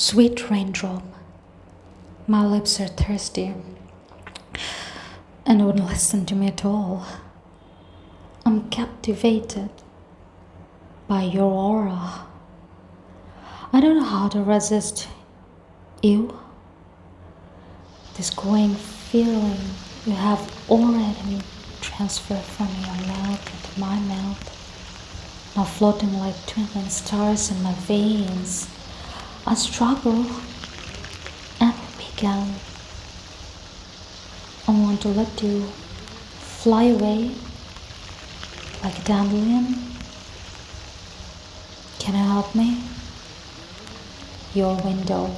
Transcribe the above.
Sweet raindrop, my lips are thirsty and wouldn't listen to me at all. I'm captivated by your aura. I don't know how to resist you. This growing feeling you have already transferred from your mouth into my mouth, now floating like twinkling stars in my veins. I struggle and begin. I want to let you fly away like a dandelion. Can you help me? Your window